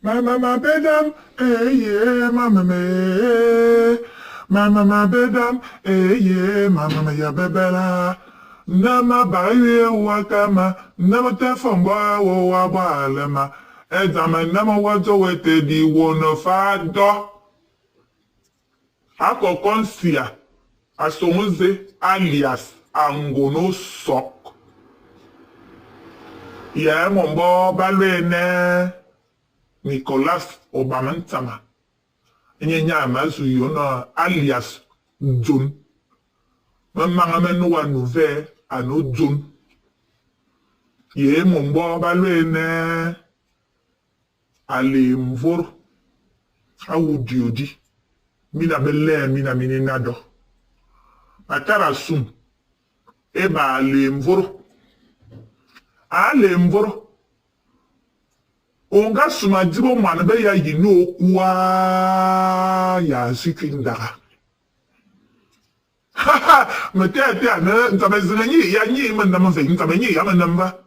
Mama bedam, yeah, mama me. Mama bedam, yeah, mama me ya bebela. Nama baye wakama, nama tefomba wo wabalema. Edama nama wazo wete di wono fado. Ako konsia, asonze alias angono sok. Ya mombo balwene. Nicolas Obamantama. Enya mazu yona alias John. Mama menu wa nouvel ano John. Ye mombo balwene ale mvor awu diodi. Mina belle mina mininado. Atara sum. Eba ale mvor. Ale mvor. Onga suma dibo manbe ya yino kwa ya sikindaka. Haha, mete ana ntabezenyi ya nyi mandama fe ntabenyi ya mandamba.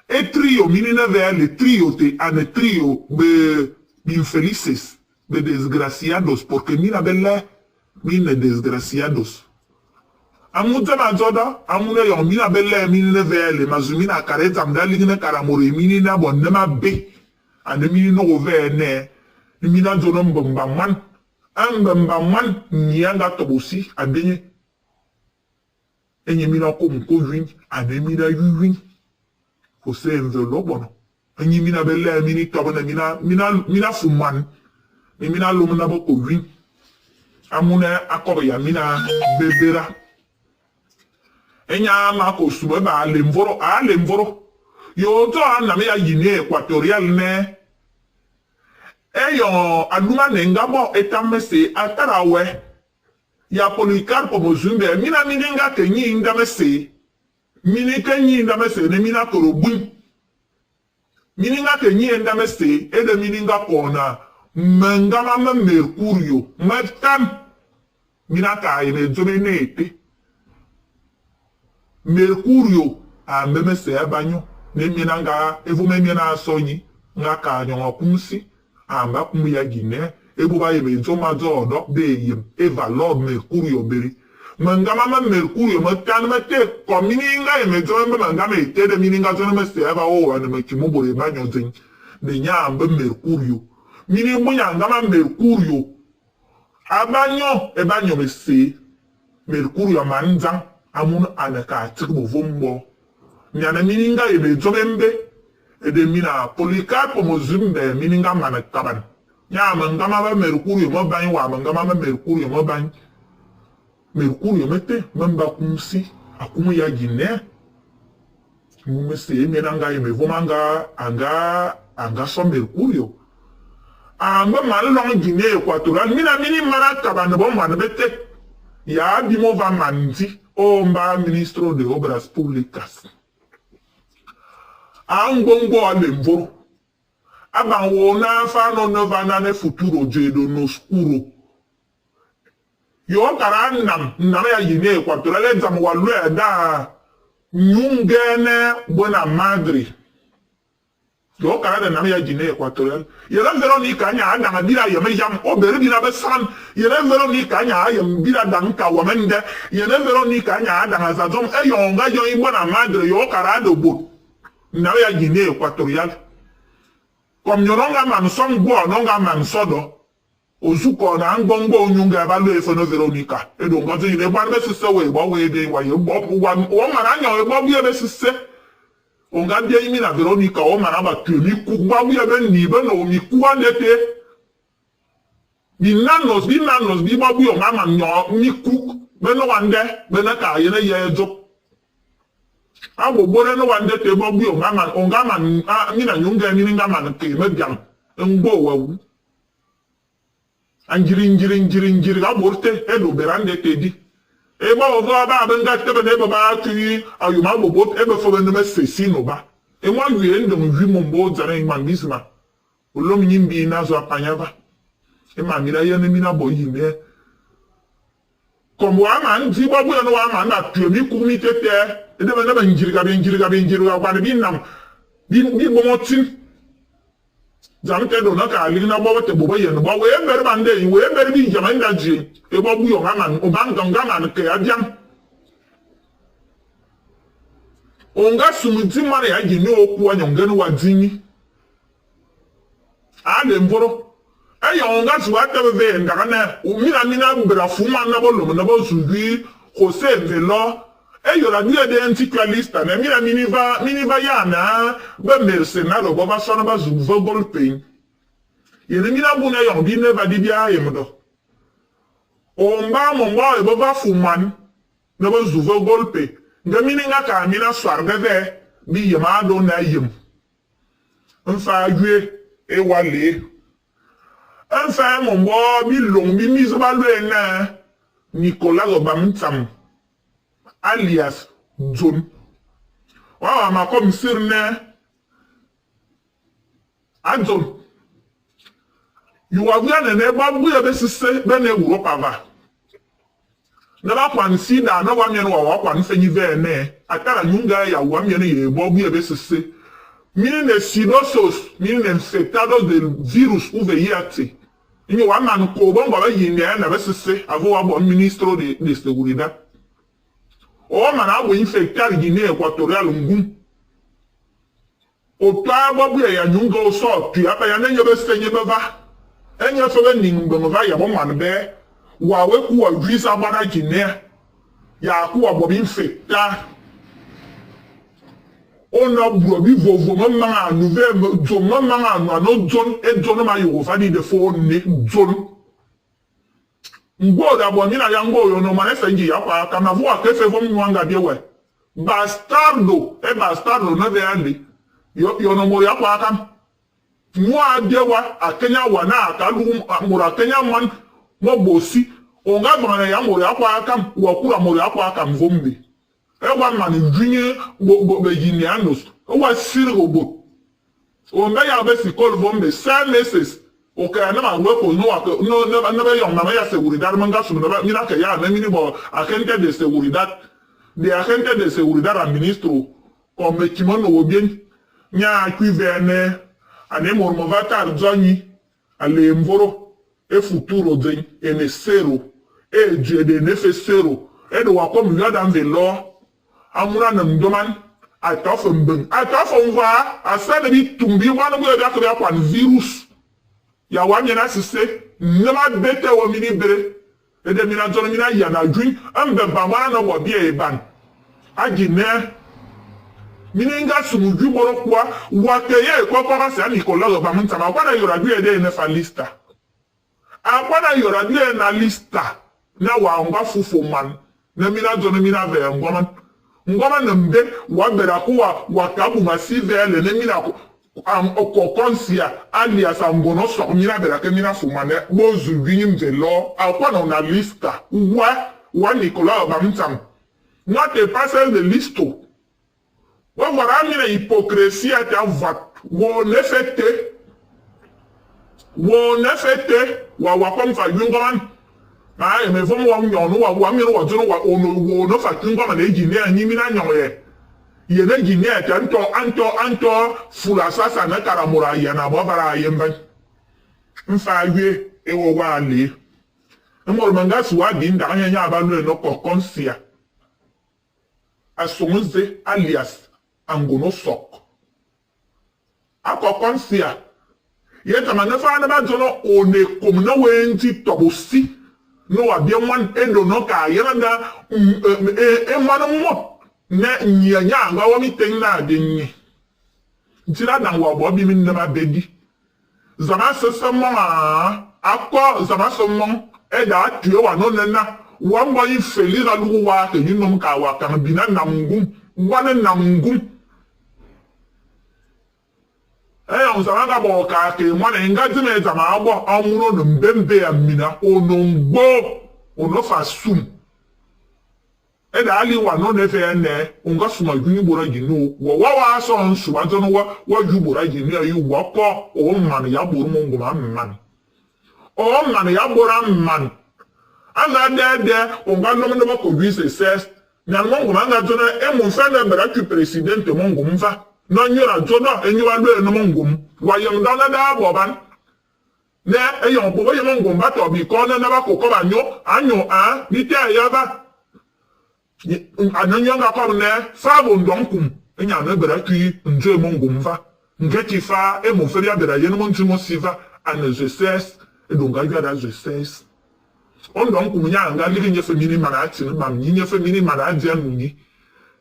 E trio minina ver le trio te ane trio be infelices, be desgraciados porque mina belle mine desgraciados. Amuta mazoda, amuna yo mina belle minina ver le mazumina kareta mdaligina karamore minina bonnema be. And the meaning of ne, the meaning of Bambaman, and Bambaman, Nyanga Tobosi, and then you mean a come covering, and the meaning you win for saying the Lobon. And you mean a bella minute of a mina fuman, the mina luminable covering. Amuna Akoya mina bebera. Enya Marco Subaba, Lemvoro. Yo to aname ya Guinée équatoriale ne. Eyo aduma nengabo etamese atarawe. Ya Policarpo Mozumbe mina mininga kenyi indamese. Mini kenyi indamese ne mina korobun. Mininga kenyi indamese ede mininga kona. Mengama mercurio. Metan. Mina ka ene zome ne ete. Mercurio a memese abanyo. Ne minanga evume mina sonyi nga ka nyonga kumsi amba kumu ya Guinée ebuba yebe nzoma zodo be yem eva lord mercurio beri mangama mercurio matan mate komini nga yeme zoma mangama etede mininga zona mese eba o ane mekimubore banyo zen de nyamba mercurio mini munya ngama mercurio abanyo ebanyo mese mercurio manzang amun anaka tikbo vombo Nyana mininga ebe zomembe ede mina Policarpo Mozumbe mininga mana taban. Nyama ngama ba mercurio mo bany wa ngama ba mercurio mo bany. Mercurio mete mamba kumsi akumu ya Guinée. Mumese menanga ebe vomanga anga so mercurio. Amba malong Guinée équatoriale mina mini mana taban bo mana bete. Ya bimo va manzi o mba ministro de obras públicas. Angongo alemvoro. Abango na fano novana ne futuro jedo no scuro. Yo karan nam ya Guinée équatoriale zamu walwe da nyungene buena madre. Yo karan nam ya Guinée équatoriale. Yela Veronica nya anda bila yeme jam obere bila besan. Yela Veronica nya yem bila danka wamende. Yela Veronica nya anda zazom e yonga yo buena madre yo karado bot. Nawe ya Guinée équatoriale. Comme yononga man songbo nonga man sodo. Ozuko na ngongo nyunga balu efono Veronica. Edo ngozo yile barbe sisse we bo we de wa yo bo wa mananya we bo biye be sisse. Onga bia yimi na Veronica o manaba tumi ku ba biye be ni be no mi ku anete. Binanos bi bo biyo mama nyo mi ku be no wande be na ka yene yejo. Abo bore no wande te bobu onga man mina nyunga ni ngama ke medjam ngbo wawu anjiri aborte elo berande te di e ba ozo aba benga te be ne baba tu ayuma bobo e be fo be no mesesi no ba e mo wie ndo mvi mo mbo zara man bisma olom nyimbi na zo apanyaba e ma mira ye ne mina boyi me comme wa man ti bobu no wa man na tu mi ku mi tete ede ba na njiriga kwa bi nam bi momotin Jamte do na ka ligna bo te bobo yen bo we ber bande we ber bi jama nda ji e bo bu yo ngaman o ban ganga man ke adiam onga sumuti mara ya ji ni okwu anyonga no wadini ade mvoro e yo onga su ate be ndaka na mina bra fuma na bo lo na bo sugi Jose Velo e yo la dia de antiqualista na miniva ya na be mercenario bo ba so na ba zu vogol pain yene mina bu na yo bi ne va di bia yemdo o mba mo mba e bo ba fuman na ba zu vogol pain nga mini nga ka mina swarga ve bi yema do na yem nfa yue e wale nfa mo mbo bi long bi mi zo ba lo na Nicolas Obamitsam alias John wa ma kom sirne John you are going na ba bu ya be sise be na Europa va na ba kwan si da na wa mienu wa kwan fanyi ve ne akara nyunga ya wa mienu ye bo bu ya be sise mini ne sidosos mini ne infectados del virus VIH Inyo wa man ko bon baba yinde na be sise avo wa bon ministro de seguridad o man abo infectar Guinée Equatorial ngum o ta babu ya nyunga o so tu apa ya nenyo be senye beba enye so be ningbo va ya bo man be wa we ku wa visa bana Guinée ya ku wa bo infectar on a brobi vovo mama nouvelle jo mama no jon e jon ma yo fa di de fo ne jon ngo da bo mina ya ngo yo no ma se nji ya kwa ka na vo ake fe vo mwanga de we bastardo na be ande yo no mo ya kwa ka mwa de wa akenya wa na aka lu mura kenya man mo bosi o nga bana ya mo ya kwa ka wa kura mo ya kwa ka mvombe ewa man dwinye bo Guineanos owa sirrobo o mba ya be sikol bombe 5 meses o ka na ma weko no be yon na ya seguridad manga su no mira que ya na mini bo agente de seguridad al ministro como kimono obien nya kwivene ane mo vatar zoni ale mvoro e futuro den ene zero e de nefe zero e do wa comme ya dans Velo amuna na mdoman atofo mva asana bi tumbi wana bo ya ko ya kwan virus ya wanye na sise nama bete wo mini bere e de mina zono mina ya na dwin ambe ba wana na wo bia e ban agine mininga sumuju boro kwa wakeye kokora se Nicolas Obamitsam akwana yoradu e de ne fa lista akwana yoradu e na lista na wa ngwa fufu man na mina zono mina ve ngoma na mbe wa bera kuwa wakabu masivele ne mina ko konsia alias ambono so mina bera ke mina fumane bozu vinyim Velo akwa na lista wa Nicolas Obamitsam not a parcel de listo wa wara mina hypocrisia ta vat wo ne fete wa kom fa yungoman ai me vom wa nyon wa mi ro jono wa ono no fa tun kwa na Guinea ni mi na nyon ye na Guinea ta anto fula sasa na karamura ya na bo bara ye mba mfa wie e wo wa ale mo manga su wa di nda anya aba no konsia asumuze alias angono sok akokonsia ye ta manafa na ba jono one komna wenti tobosi no wa bien wan endo no ka yeranda man mo na nyanya ngwa wa mi ten na de nyi ntira dan wa bo bi min na ma bedi zama sesemo akọ zama somo e da tuo wa no na wa mbo yi feli ga lu wa ke yinom ka wa kan bi na ngum wa na ngum on zama ga bo ka ke mo na ngazi me zama agbo amuro no mbembe ya mina onongbo ono fa sum e da ali wa no ne fe ne onga suma dwuni bora ginu wa so nsu wa zo no wa ju bora ginu ayi wa ko o man ya boru mo ngoma man o man ya bora man ana de onga no no ko vise ses na mo ngoma nga zo na e mo fa na bra tu president mo ngomfa no nyira jono enyiwa lwe no ngum wa yem dona da boban ne eyon bo yem ngum ba to bi ko na ba ko ba nyo anyo a ni te ya ba anyo nga ko ne fa bo ndonkum enya na bera ki nje mo ngum fa ngeti fa e mo feria bera ye no ntimo siva an je cesse et donc ga je cesse on ndonkum nya nga li nye femini mana ati mam nye femini mana adi anuni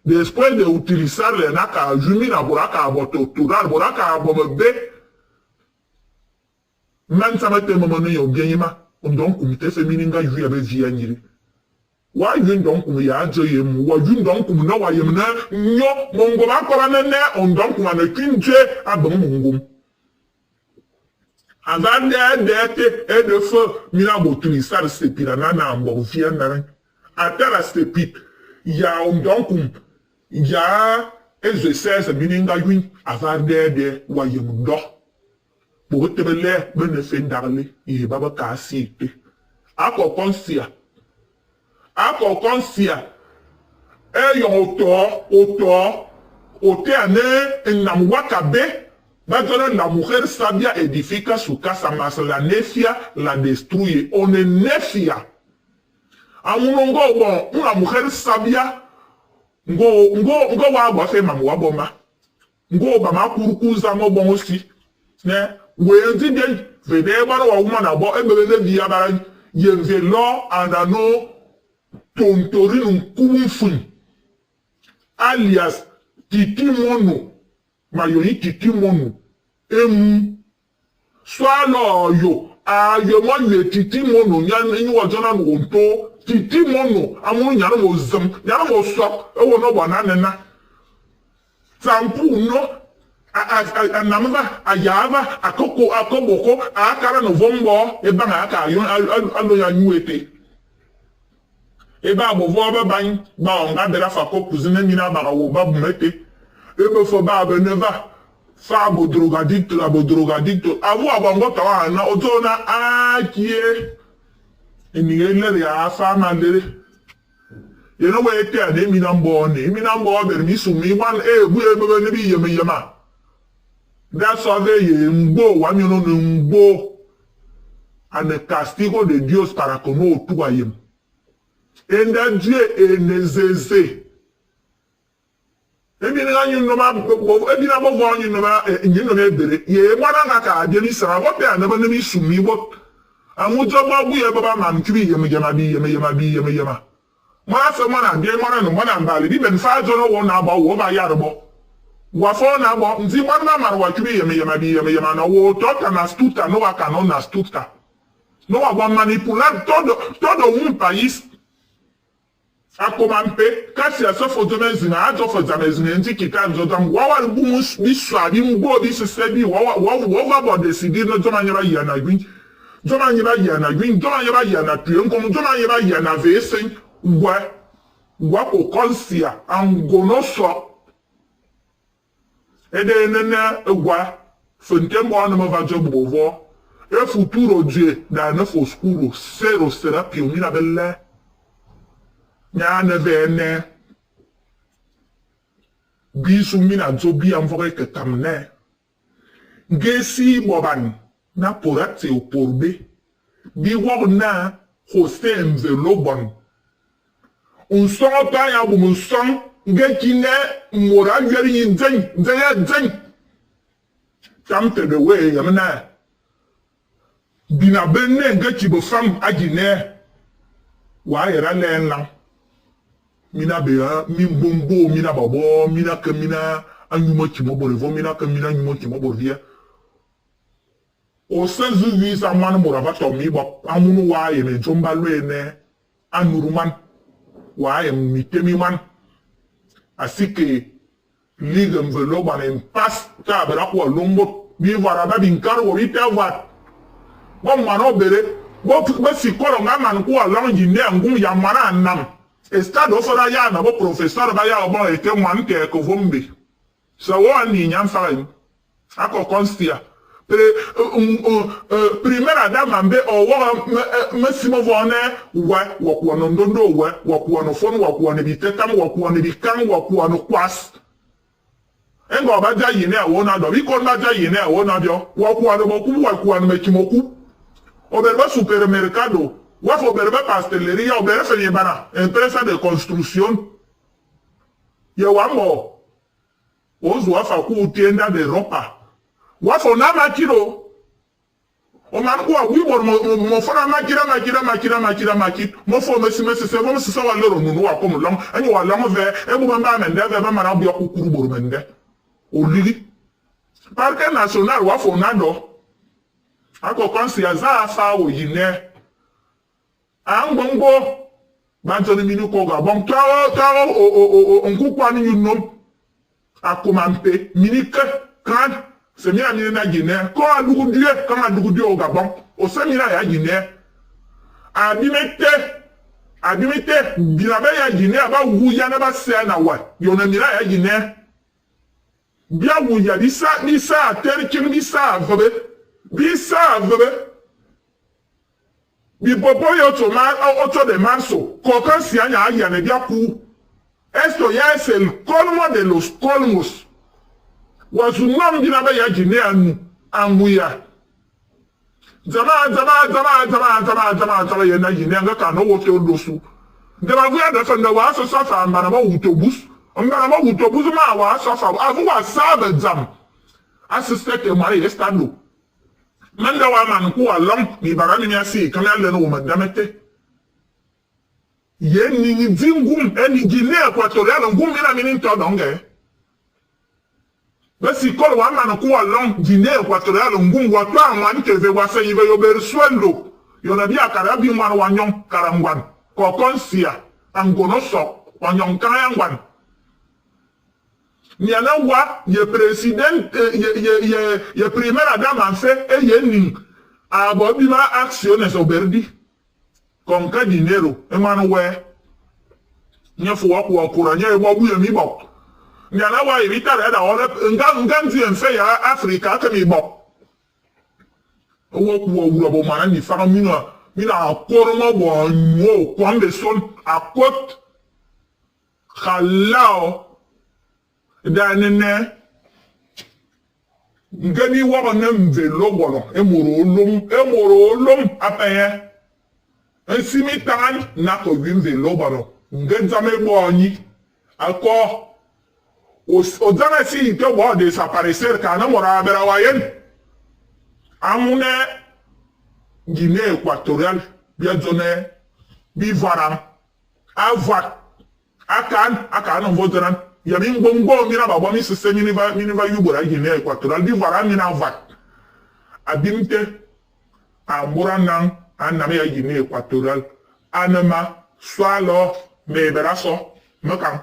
después de utilizarle naka jumina boraka boto turar boraka bombe man samate momono yo bienima donc comité féminin ga yu abe via nyiri wa yu donc ya ajo yem wa yu donc na wa yem na nyo mongo ba ko na ne on donc na kinje abon mongo avant de feu mina botuli sar se pirana na mbo via na atara se pip ya on donc ya exercice mininga yu avant de wa yem do pour te belé benefe darle e baba ka asite ako konsia e yon ote ane namwakabe Maintenant, la mujer sabia edifica su casa, mas la necia la destruye. On est necia. Amunongo bon, una mujer sabia, ngo wa ba fe mamu wa boma. Ngo ba ma kurukuza mo bon aussi. Ne, wendi bien, vede ba wa uma na bo ebebe via ba yenve lo andano tontori nkumfun. Alias titi mono. Mayoyi titi mono. Soit no yo, yo mo ye titi mono, nyi wajona no nto, titi mono, amu nyana mo zam, nyana mo sok, e wono banana na. Sampu no, anamva, ayava, akoboko, akara no vombo, e banga aka ayon, alo ya nyuete. E ba bo vo ba onga de la fako kuzine mina ba wo ba bumete. E me fo ba beneva. Fa bo drogadicto. Avu abango tawa na otona akie. Enigele ya fa mandere. You know where te ade mi nambo be mi sumi wan bu e be bi yema. That's why ye mbo wa mi no mbo. And the castigo de Dios para como tu ayem. Enda Dieu est nécessaire. Ebi na nyu no ma ebi na bo vo nyu no ma nyi no na ebere ye mwana nga ka ade ni sara bo pe na ba na mi sumi bo amujo bo bu ye baba ma mtwi yema yema ma fe mo na de mo na no mo na mbale bi ben fa jo no wo na ba wo ba yare bo wa fo na bo nti mo na ma wa twi yema na wo tota na stuta no wa ka no na stuta no wa manipular todo un país. A komampe, kasi a sofo domezina, a sofo zamezina, nti kita nzotam, wawa bumus biswa, bimbo bisesebi, wawa bo desidi no zoma nyeba yana gwin, zoma nyeba yana tuyen, komu zoma nyeba yana vesen, wako konsia, angono so. Ede nene, fontembo anama vajo bovo, e futuro die, da nefo skuro, sero sera piomina belle. Nyana vene bisu mina zobi amfore ke tamne gesi boban na porate o porbe bi wogna hoste envelobon un son ta ya bu mun son gekine mora yeri nzen tamte de we yamna bina benne ngeki bo fam agine wa yera lenlan mina bea mimbombo mina babo mina ke mina anyumo chimobo revo mina ke mina anyumo chimobo via o senzu vi sa mwana morava to mi bo amunu wa ye me jomba lwene anuruman wa ye mitemi man asike ligue envelope en impasse ta bera ko lombo bi vara ba binkar wo ita va bo mano bere bo sikolo ngama ko alonji ne ngum ya mana nam Estado fora ya na bo professeur ba ya obo ete mwan ke ko vombe. So wo ani nyam faim. Ako konstia. Primera dama mbe o wo mesimo vone wo ko no ndondo wo ko no fon wo ko no bitetam wo ko no bikan wo ko no kwas. Engo baja yine wona do. Biko baja yine wona dio. Wakuwa no moku wakuwa no mekimoku. Oberba supermercado. Wafo oberba pasteleria. Oberba fenyebana. Empresa de construction. Ye wamo. Ozu wafa ku tienda de ropa. Wafo na makiro. O man kwa wibor mo fana makira. Mo fo mesi se mo se wa lero nunu wa ko mo long. Ani wa long ve e bu mamba mende ve ba mara bu akukuru bor mende. O lili. Parquet national wafo na do. Ako konsi ya za afa wo yine. Angbongo. Bantoni minu ko ga bon tawo o nkukwa ni yunom. Akomampe minike kan se mi amine na Guinée ko adugu die kan adugu die o Gabon o se mi na ya Guinée abimete birabe ya Guinée aba wu ya na ba se na wa yo na mi na ya Guinée bia wu ya bisa terkin bisa vobe bi popo yo to ma oto de marzo ko kan si anya ya na bia ku. Esto ya es el colmo de los colmos. Wazunam ginabe ya Guinea nu anguya. Zama ya na Guinea nga ka no wote odosu. Ndeba vuya da fanda wa so safa mbana ma autobus. Mbana ma autobus ma wa safa avu wa sabe zam. Assistant ke mari estando. Manda wa man ku along ni barani mi asi kan ya le no madamete. Yen ni dingum eni Guinée équatoriale ngum ina mini to donge. Basi kol wa man ko along Guinée équatoriale ngum wa to anwan teve wa se yibe yo ber swendo. Yo na bi akara bi man wa nyon karangwan. Ko konsia angono so wa nyon karangwan. Ni ana wa ye president ye première dame en fait e ye ni abobima actiones oberdi. Konka dinero emanu we nyefu wako kuranya ebu yemi bo nyana wa ibita reda ore nga nzi enfe ya Africa ka mi bo wo ku wo bo mana ni fa mina akoro bo nwo kwambe son akot khalao danene ngani wa na mvelo golo emoro olom apaye ensimi tan na ko vimve lobaro ngenzame bonyi ako o zama si ke bo desaparecer kana mora bera wayen amune Guinée équatoriale bien donné bi varam avat akan voteran yami ngongo mira babo mi sese miniva yubora Guinée équatoriale bi varam mina vat abimte amura nan aname ya Guinée équatoriale anama swalo meberaso mekam